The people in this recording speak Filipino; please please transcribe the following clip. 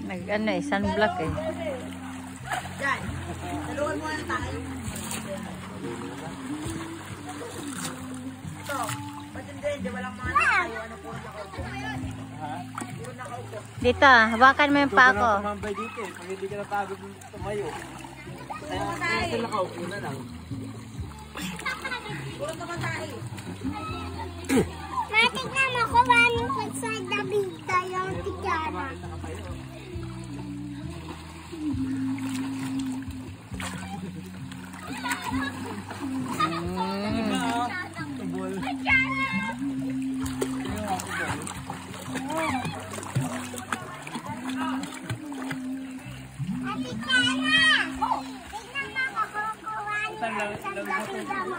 Nag-ano eh, sunblock eh. Diyan. Tulungan mo na tayo. Ito. Ba't hindi walang mga tayo. Ano po nakaupo? Puro nakaupo. Dito, hawakan mo yung pako. Ito ka tumambay dito eh. Pag hindi ka napagod tumayo. Kaya ito nakaupo na lang. Puro naman tayo. Matik na makuha nung sa Davida yung tikara. Tubol. Ate Tiana! Tignan mo makukuha nung sa Davida mo.